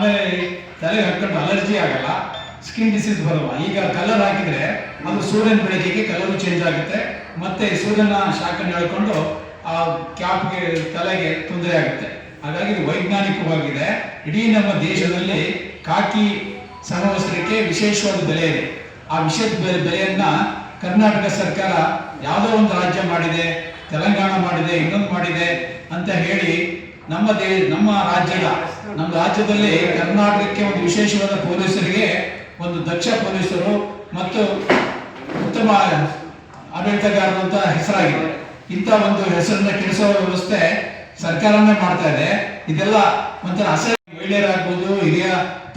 ಆಮೇಲೆ ತಲೆಗೆ ಹಾಕೊಂಡು ಅಲರ್ಜಿ ಆಗಲ್ಲ, ಸ್ಕಿನ್ ಡಿಸೀಸ್ ಬರಲ್ಲ. ಈಗ ಕಲರ್ ಹಾಕಿದ್ರೆ ಅದು ಸೂರ್ಯನ ಬೆಳಕಿಗೆ ಕಲರ್ ಚೇಂಜ್ ಆಗುತ್ತೆ, ಮತ್ತೆ ಸೂರ್ಯನ ಶಾಖನ್ನು ಹೇಳ್ಕೊಂಡು ಆ ಕ್ಯಾಪ್ಗೆ ತಲೆಗೆ ತೊಂದರೆ ಆಗುತ್ತೆ. ಹಾಗಾಗಿ ಇದು ವೈಜ್ಞಾನಿಕವಾಗಿದೆ. ಇಡೀ ನಮ್ಮ ದೇಶದಲ್ಲಿ ಕಾಕಿ ಸಮವಸ್ತ್ರಕ್ಕೆ ವಿಶೇಷವಾದ ಬೆಲೆ ಇದೆ. ಆ ವಿಶೇಷ ಬೆಲೆಯನ್ನ ಕರ್ನಾಟಕ ಸರ್ಕಾರ ಯಾವುದೋ ಒಂದು ರಾಜ್ಯ ಮಾಡಿದೆ, ತೆಲಂಗಾಣ ಮಾಡಿದೆ, ಇನ್ನೊಂದು ಮಾಡಿದೆ ಅಂತ ಹೇಳಿ ನಮ್ಮ ರಾಜ್ಯದಲ್ಲಿ ಕರ್ನಾಟಕಕ್ಕೆ ಒಂದು ವಿಶೇಷವಾದ ಪೊಲೀಸರಿಗೆ ಒಂದು ದಕ್ಷ ಪೊಲೀಸರು ಮತ್ತು ಉತ್ತಮ ಆಡಳಿತಗಾರರು ಅಂತ ಹೆಸರಾಗಿದೆ. ಇಂಥ ಒಂದು ಹೆಸರನ್ನ ಕೆಡಿಸೋ ವ್ಯವಸ್ಥೆ ಸರ್ಕಾರನೇ ಮಾಡ್ತಾ ಇದೆ. ಇದೆಲ್ಲ ಒಂಥರ ಮಹಿಳೆಯರಾಗ್ಬೋದು, ಹಿರಿಯ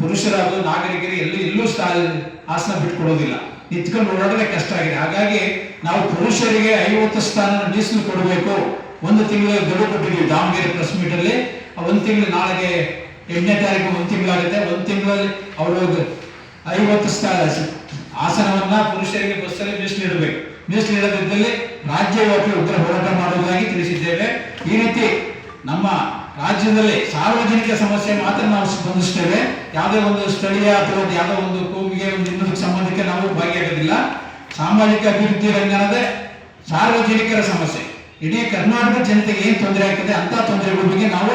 ಪುರುಷರಾಗ್ಬೋದು, ನಾಗರಿಕರಿಗೆ ಎಲ್ಲೂ ಆಸನ ಬಿಟ್ಕೊಡೋದಿಲ್ಲ, ನಿಂತ್ಕೊಂಡು ಓಡಾಡೋದೇ ಕಷ್ಟ ಆಗಿದೆ. ಹಾಗಾಗಿ ನಾವು ಪುರುಷರಿಗೆ 50 ಸ್ಥಾನ ಮೀಸಲು ಕೊಡಬೇಕು. ಒಂದು ತಿಂಗಳ ಗಡುವು ಕೊಟ್ಟಿದ್ದೀವಿ ದಾವಣಗೆರೆ ಪ್ರೆಸ್ ಮೀಟ್ ಅಲ್ಲಿ. ಒಂದು ತಿಂಗಳು ನಾಳೆಗೆ 8ನೇ ತಾರೀಕು ಒಂದು ತಿಂಗಳಾಗುತ್ತೆ. ಒಂದು ತಿಂಗಳಲ್ಲಿ ಅವರು 50 ಆಸನವನ್ನ ಪುರುಷರಿಗೆ ಬಸ್ಸಲ್ಲಿ ಮೀಸಲಿಡಬೇಕು. ಮೀಸಲಿಡದಿದ್ದಲ್ಲಿ ರಾಜ್ಯವ್ಯಾಪಿ ಉಗ್ರ ಹೋರಾಟ ಮಾಡುವುದಾಗಿ ತಿಳಿಸಿದ್ದೇವೆ. ಈ ರೀತಿ ನಮ್ಮ ರಾಜ್ಯದಲ್ಲಿ ಸಾರ್ವಜನಿಕ ಸಮಸ್ಯೆ ಮಾತ್ರ ನಾವು ಸ್ಪಂದಿಸ್ತೇವೆ. ಯಾವುದೇ ಒಂದು ಸ್ಥಳೀಯ ಅಥವಾ ಯಾವುದೋ ಒಂದು ಕೋಮಿಗೆ ಒಂದು ಇನ್ನೊಂದು ಸಂಬಂಧಕ್ಕೆ ನಾವು ಭಾಗಿಯಾಗೋದಿಲ್ಲ. ಸಾಮಾಜಿಕ ಅಭಿವೃದ್ಧಿ ರಂಗನದೇ ಸಾರ್ವಜನಿಕರ ಸಮಸ್ಯೆ. ಇಡೀ ಕರ್ನಾಟಕ ಜನತೆಗೆ ಏನ್ ತೊಂದರೆ ಆಗ್ತದೆ ಅಂತ ತೊಂದರೆಗಳ ಬಗ್ಗೆ ನಾವು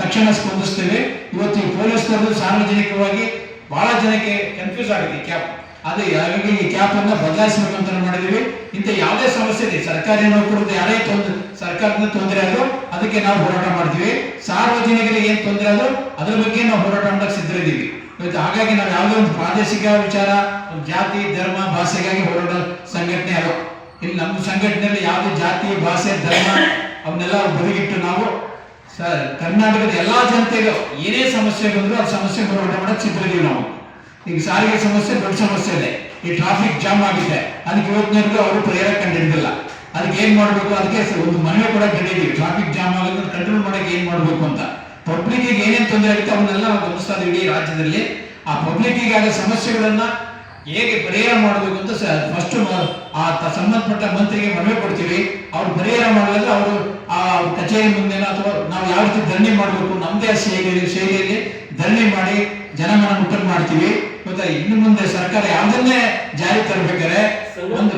ತಕ್ಷಣ ಸ್ಪಂದಿಸ್ತೇವೆ. ಇವತ್ತು ಈ ಪೊಲೀಸರು ಸಾರ್ವಜನಿಕವಾಗಿ ಬಹಳ ಜನಕ್ಕೆ ಕನ್ಫ್ಯೂಸ್ ಆಗಿದೆ ಕ್ಯಾಪ್. ಅದೇ ಹಾಗಾಗಿ ಈ ಕ್ಯಾಪ್ ಅನ್ನ ಬದಲಾಯಿಸಬೇಕು ಅಂತ ಮಾಡಿದೀವಿ. ಇಂಥ ಯಾವುದೇ ಸಮಸ್ಯೆ ಇದೆ, ಸರ್ಕಾರಿ ನೌಕರರು ಯಾರೇ ಸರ್ಕಾರದಿಂದ ತೊಂದರೆ ಆದ್ರೂ ಅದಕ್ಕೆ ನಾವು ಹೋರಾಟ ಮಾಡ್ತೀವಿ. ಸಾರ್ವಜನಿಕರಿಗೆ ಏನ್ ತೊಂದರೆ ಆದ್ರೂ ಅದ್ರ ಬಗ್ಗೆ ನಾವು ಹೋರಾಟ ಮಾಡಕ್ಕೆ ಸಿದ್ಧರಿದ್ದೀವಿ. ಹಾಗಾಗಿ ನಾವು ಯಾವುದೇ ಒಂದು ಪ್ರಾದೇಶಿಕ ವಿಚಾರ, ಜಾತಿ, ಧರ್ಮ, ಭಾಷೆಗಾಗಿ ಹೋರಾಟ ಸಂಘಟನೆ ಅಲ್ಲ. ಇಲ್ಲಿ ನಮ್ಮ ಸಂಘಟನೆಯಲ್ಲಿ ಯಾವುದೇ ಜಾತಿ, ಭಾಷೆ, ಧರ್ಮ ಅವನ್ನೆಲ್ಲ ಬದಿಗಿಟ್ಟು ನಾವು ಕರ್ನಾಟಕದ ಎಲ್ಲಾ ಜನತೆಗೂ ಏನೇ ಸಮಸ್ಯೆ ಬಂದ್ರು ಆ ಸಮಸ್ಯೆ ಹೋರಾಟ ಮಾಡಕ್ಕೆ ಸಿದ್ಧರಿದ್ದೀವಿ ನಾವು. ಈಗ ಸಾರಿಗೆ ಸಮಸ್ಯೆ ದೊಡ್ಡ ಸಮಸ್ಯೆ ಇದೆ. ಈ ಟ್ರಾಫಿಕ್ ಜಾಮ್ ಆಗಿದೆ, ಅದಕ್ಕೆ ಇವತ್ತಿನವರೆಗೂ ಅವರು ಪರಿಹಾರ ಕಂಡಿಡಿದಿಲ್ಲ. ಅದಕ್ಕೆ ಏನ್ ಮಾಡ್ಬೇಕು, ಅದಕ್ಕೆ ಒಂದು ಮನವಿ ಕೂಡ ಕಂಡಿದ್ದೀವಿ. ಟ್ರಾಫಿಕ್ ಜಾಮ್ ಆಗೋದನ್ನ ಕಂಟ್ರೋಲ್ ಮಾಡಕ್ಕೆ ಏನ್ ಮಾಡ್ಬೇಕು ಅಂತ. ಪಬ್ಲಿಕ್ ಏನೇನ್ ತೊಂದರೆ ಆಗುತ್ತೆ ಅವನ್ನೆಲ್ಲ ನಾವು ಗಮನಿಸ್ತಾ ಇದ್ದೀವಿ ಇಡೀ ರಾಜ್ಯದಲ್ಲಿ. ಆ ಪಬ್ಲಿಕ್ ಆದ ಸಮಸ್ಯೆಗಳನ್ನ ಹೇಗೆ ಪರಿಹಾರ ಮಾಡಬೇಕು ಅಂತ ಫಸ್ಟ್ ಸಂಬಂಧಪಟ್ಟ ಮಂತ್ರಿಗೆ ಮನವಿ ಕೊಡ್ತೀವಿ. ಅವ್ರು ಪರಿಹಾರ ಮಾಡಿದ್ರೆ ಅವರು ಆ ಕಚೇರಿ ಮುಂದೆ ಅಥವಾ ನಾವು ಯಾವ ರೀತಿ ಧರಣಿ ಮಾಡಬೇಕು, ನಮ್ದೇ ಶೈಲಿಯಲ್ಲಿ ಧರಣಿ ಮಾಡಿ ಜನಮನ ಮುಟ್ಟನ್ ಮಾಡ್ತೀವಿ. ಮತ್ತೆ ಇನ್ನು ಮುಂದೆ ಸರ್ಕಾರ ಯಾವುದನ್ನೇ ಜಾರಿ ತರಬೇಕಾದ್ರೆ ಒಂದು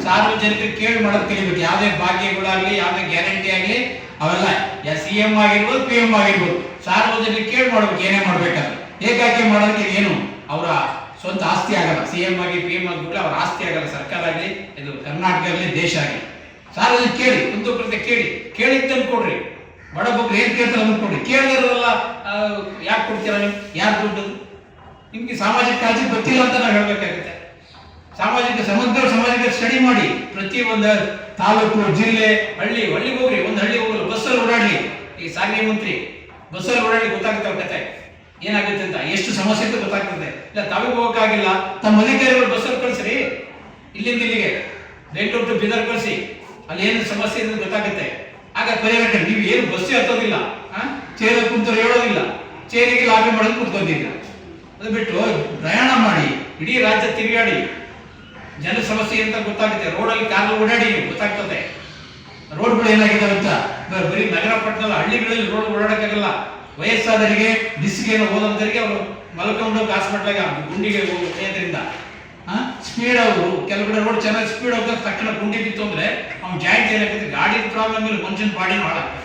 ಸಾರ್ವಜನಿಕರು ಕೇಳಿ ಮಾಡೋದು ಕಲಿಬೇಕು. ಯಾವುದೇ ಭಾಗ್ಯಗಳಾಗ್ಲಿ, ಯಾವುದೇ ಗ್ಯಾರಂಟಿ ಆಗ್ಲಿ, ಅವೆಲ್ಲ CM ಆಗಿರ್ಬೋದು, PM ಆಗಿರ್ಬೋದು, ಸಾರ್ವಜನಿಕರು ಕೇಳಿ ಮಾಡ್ಬೇಕು ಏನೇ ಮಾಡ್ಬೇಕಾದ್ರೆ. ಏಕಾಏಕಿ ಮಾಡೋದಕ್ಕೆ ಏನು ಅವರ ಸ್ವಂತ ಆಸ್ತಿ ಆಗಲ್ಲ. CM ಆಗಿ PM ಆಗಿಬಿಟ್ರೆ ಅವ್ರ ಆಸ್ತಿ ಆಗಲ್ಲ. ಸರ್ಕಾರ ಆಗಲಿ, ಇದು ಕರ್ನಾಟಕ ಆಗಲಿ, ದೇಶ ಆಗಲಿ. ಸಾರ್ವಜನಿಕ ಕೇಳಿ, ಕುಂದುಕೊರತೆ ಕೇಳಿ ತಂದು ಕೊಡ್ರಿ. ಬಡಬಗ್ರು ಏನ್ ಕೇಳ್ತಾರೆ ಅದನ್ನು ಕೊಡ್ರಿ. ಕೇಳಿರೋದಲ್ಲ ಯಾಕೆ ಕೊಡ್ತೀರಾ ನೀವು? ಯಾರು ದುಡ್ಡು? ನಿಮ್ಗೆ ಸಾಮಾಜಿಕ ಕಾಳಜಿ ಗೊತ್ತಿಲ್ಲ ಅಂತ ನಾವು ಹೇಳ್ಬೇಕಾಗುತ್ತೆ. ಸಮಗ್ರ ಸಾಮಾಜಿಕ ಸ್ಟಡಿ ಮಾಡಿ. ಪ್ರತಿ ಒಂದು ತಾಲೂಕು, ಜಿಲ್ಲೆ, ಹಳ್ಳಿಗೆ ಹೋಗ್ರಿ. ಒಂದು ಹಳ್ಳಿ ಹೋಗಲ್ಲ, ಬಸ್ಸಲ್ಲಿ ಓಡಾಡ್ಲಿ. ಈ ಸಾರಿಗೆ ಮಂತ್ರಿ ಬಸ್ಸಲ್ಲಿ ಓಡಾಡ್ಲಿ, ಗೊತ್ತಾಗುತ್ತೆ ಅವ್ರ ಕತೆ ಏನಾಗುತ್ತೆ ಅಂತ, ಎಷ್ಟು ಸಮಸ್ಯೆ ಅಂತ ಗೊತ್ತಾಗ್ತದೆ. ಇಲ್ಲ ತಾವೇ ಹೋಗಕ್ಕಾಗಿಲ್ಲ, ತಮ್ಮ ಅಧಿಕಾರಿಗಳು ಬಸ್ಸಲ್ಲಿ ಕಳಿಸ್ರಿ. ಇಲ್ಲಿಂದ ಇಲ್ಲಿಗೆ ಬೆಂಗಳೂರು ಟು ಬೀದರ್ ಕಳಿಸಿ, ಅಲ್ಲಿ ಏನು ಸಮಸ್ಯೆ ಇದೆ ಗೊತ್ತಾಗುತ್ತೆ. ಆಗ ಪರಿಹಾರ. ನೀವು ಏನು ಬಸ್ಸೇ ಹತ್ತೋದಿಲ್ಲ, ಚೇರ ಕುಂತರು ಹೇಳೋದಿಲ್ಲ, ಚೇರಿಗೆ ಲಾಭಿ ಮಾಡೋದು ಕುತ್ಕೊಂಡಿಲ್ಲ. ಅದು ಬಿಟ್ಟು ಪ್ರಯಾಣ ಮಾಡಿ, ಇಡೀ ರಾಜ್ಯ ತಿರುಗಾಡಿ, ಜನ ಸಮಸ್ಯೆ ಅಂತ ಗೊತ್ತಾಗುತ್ತೆ. ರೋಡಲ್ಲಿ ಕಾರಲ್ಲಿ ಓಡಾಡಿ ಗೊತ್ತಾಗ್ತದೆ ರೋಡ್ಗಳು ಏನಾಗಿದೆ ಅಂತ. ಬರೀ ನಗರ ಪಟ್ಟಣದ ಹಳ್ಳಿಗಳಲ್ಲಿ ರೋಡ್ ಓಡಾಡಕ್ಕಾಗಲ್ಲ. ವಯಸ್ಸಾದವರಿಗೆ, ಡಿಸ್ಗೇನು ಹೋದಂತರಿಗೆ ಅವರು ಮಲ್ಕೊಂಡು ಹಾಸ್ಪಿಟ್ಲಾಗ ಗುಂಡಿಗೆ ಹೋಗೋದ್ರಿಂದ ಸ್ಪೀಡ್ ಅವರು ಕೆಲವು ರೋಡ್ ಚೆನ್ನಾಗಿ ಸ್ಪೀಡ್ ಹೋಗೋದು ತಕ್ಷಣ ಗುಂಡಿ ಬಿತ್ತು ಅಂದ್ರೆ ಅವ್ನ ಜಾಯಿಂಟ್ ಏನಾಗುತ್ತೆ, ಗಾಡಿ ಪ್ರಾಬ್ಲಮ್ ಇಲ್ಲ, ಮನುಷ್ಯನ ಬಾಡಿನೂ ಹಾಳಾಗ್ತದೆ.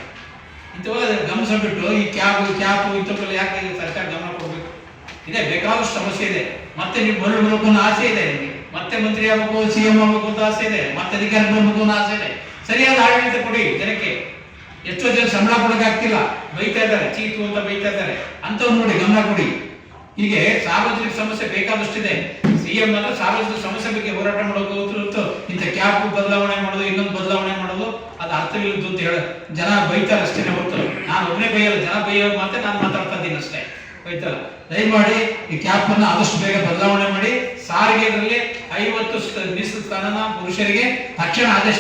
ಇಂಥವೆಲ್ಲ ಗಮನಿಸ್ಬಿಟ್ಟು ಈ ಕ್ಯಾಬ್ ಇಂಥವೆಲ್ಲ ಯಾಕೆ ಸರ್ಕಾರ ಗಮನ ಕೊಡಬೇಕು? ಇದೇ ಬೇಕಾದಷ್ಟು ಸಮಸ್ಯೆ ಇದೆ. ಮತ್ತೆ ನೀವು ಬರಬೇಕು ಅನ್ನೋ ಆಸೆ ಇದೆ ನಿಮಗೆ, ಮತ್ತೆ ಮಂತ್ರಿ ಆಗಬೇಕು, CM ಆಗಬೇಕು ಅಂತ ಆಸೆ ಇದೆ, ಮತ್ತೆ ಅಧಿಕಾರ ಬರಬೇಕು ಅನ್ನೋ ಆಸೆ ಇದೆ. ಸರಿಯಾದ ಆಡಳಿತ ಕೊಡಿ ಜನಕ್ಕೆ. ಎಷ್ಟೋ ಜನ ಸಂಬಳ ಕೊಡಕ್ಕೆ ಆಗ್ತಿಲ್ಲ, ಬೈತಾ ಇದ್ದಾರೆ, ಚೀತು ಅಂತ ಬೈತಾ ಇದ್ದಾರೆ. ಅಂಥವ್ರು ನೋಡಿ ಗಮನ ಕೊಡಿ. ಹೀಗೆ ಸಾರ್ವಜನಿಕ ಸಮಸ್ಯೆ ಬೇಕಾದಷ್ಟಿದೆ. CM ಅಂದ್ರೆ ಸಾರ್ವಜನಿಕ ಸಮಸ್ಯೆ ಬಗ್ಗೆ ಹೋರಾಟ ಮಾಡೋದು ಹೊರತು ಇಂಥ ಕ್ಯಾಪ್ ಬದಲಾವಣೆ ಮಾಡೋದು, ಇನ್ನೊಂದು ಬದಲಾವಣೆ ಮಾಡೋದು ಅದು ಅರ್ಥವಿಲ್ಲದ್ದು ಅಂತ ಹೇಳ ಜನ ಬೈತಾರೆ ಅಷ್ಟೇ ಹೊರತು ನಾನು ಒಬ್ಬನೇ ಬೈಯಲ್ಲ. ಜನ ಬೈಯೋ ಮತ್ತೆ ನಾನು ಮಾತಾಡ್ತಾ ಇದ್ದೀನಿ ಅಷ್ಟೇ, ಬೈತಲ್ಲ. ದಯಮಾಡಿ ಈ ಕ್ಯಾಪ್ ಅನ್ನ ಆದಷ್ಟು ಬೇಗ ಬದಲಾವಣೆ ಮಾಡಿ. ಸಾರಿಗೆಯಲ್ಲಿ 50 ಮೀಸಲು ಸ್ಥಾನನ ಪುರುಷರಿಗೆ ತಕ್ಷಣ ಆದೇಶ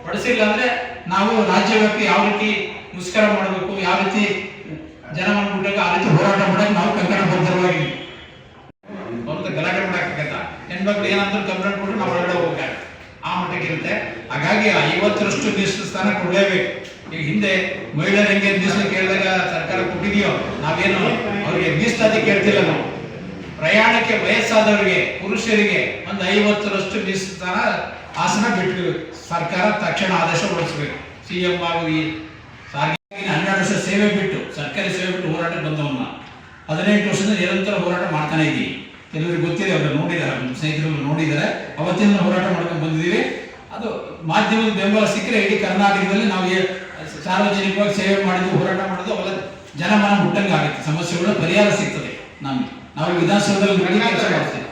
ಹೊರಡಿಸಿಲ್ಲ ಅಂದ್ರೆ ನಾವು ರಾಜ್ಯವ್ಯಾಪಿ ಯಾವ ರೀತಿ ಮುಷ್ಕರ ಮಾಡಬೇಕು, ಯಾವ ರೀತಿ ಜನ ಮಾಡ್ಬಿಟ್ಟಾಗ ಆ ರೀತಿ ಹೋರಾಟ ಮಾಡಕ್ಕೆ ನಾವು ಕಂಕಣ ಬದ್ಧವಾಗಿದ್ದೀವಿ. ಅವ್ರದ್ದು ಗಲಾಟೆ ಮಾಡಕ್ಕಾಗತ್ತ, ಹೆಣ್ಮಕ್ಳು ಏನಾದ್ರೂ ಕಂಪ್ಲೇಂಟ್ ಕೊಟ್ಟರು ನಾವು ಹೊರಗಡೆ ಹೋಗ್ಬೇಕಾಗುತ್ತೆ. ಆ ಮಟ್ಟಕ್ಕೆ ಇರುತ್ತೆ. ಹಾಗಾಗಿ 50ರಷ್ಟು ಮೀಸಲು ಸ್ಥಾನ ಕೊಡಲೇಬೇಕು. ಈಗ ಹಿಂದೆ ಮಹಿಳೆಯರು ಹೆಂಗೆ ಮೀಸಲು ಕೇಳಿದಾಗ ಸರ್ಕಾರ ಕೊಟ್ಟಿದೆಯೋ, ನಾವೇನು ಅವ್ರಿಗೆ ಮೀಸಲಾತಿ ಕೇಳ್ತಿಲ್ಲ. ನಾವು ಪ್ರಯಾಣಕ್ಕೆ ವಯಸ್ಸಾದವರಿಗೆ ಪುರುಷರಿಗೆ ಒಂದು 50ರಷ್ಟು ಮೀಸಲು ಸ್ಥಾನ ಆಸನ ಬಿಟ್ಟು ಸರ್ಕಾರ ತಕ್ಷಣ ಆದೇಶ ಹೊರಡಿಸಬೇಕು. CM ಹಾಗೂ ಈ ಸಾರಿಗೆ 12 ವರ್ಷ ಸೇವೆ ಬಿಟ್ಟು, ಸರ್ಕಾರಿ ಸೇವೆ ಬಿಟ್ಟು ಹೋರಾಟ ಬಂದವನ್ನ 18 ವರ್ಷದಿಂದ ನಿರಂತರ ಹೋರಾಟ ಮಾಡ್ತಾನೆ ಇದ್ದೀವಿ. ಕೆಲವರಿಗೆ ಗೊತ್ತಿದೆ, ಅವರು ನೋಡಿದ್ದಾರೆ, ನಮ್ಮ ಸ್ನೇಹಿತರು ನೋಡಿದ್ದಾರೆ. ಅವತ್ತಿನ ಹೋರಾಟ ಮಾಡ್ಕೊಂಡು ಬಂದಿದ್ದೀವಿ. ಅದು ಮಾಧ್ಯಮದ ಬೆಂಬಲ ಸಿಕ್ಕರೆ ಇಡೀ ಕರ್ನಾಟಕದಲ್ಲಿ ನಾವು ಸಾರ್ವಜನಿಕವಾಗಿ ಸೇವೆ ಮಾಡಿದ್ವಿ, ಹೋರಾಟ ಮಾಡೋದು ಅವೆಲ್ಲ ಜನಮನ ಮುಟ್ಟಂಗೆ ಆಗುತ್ತೆ. ಸಮಸ್ಯೆಗಳ ಪರಿಹಾರ ಸಿಗ್ತದೆ. ನಾವು ವಿಧಾನಸೌಧದಲ್ಲಿ ಕೆಲಸ ಮಾಡ್ತೇವೆ.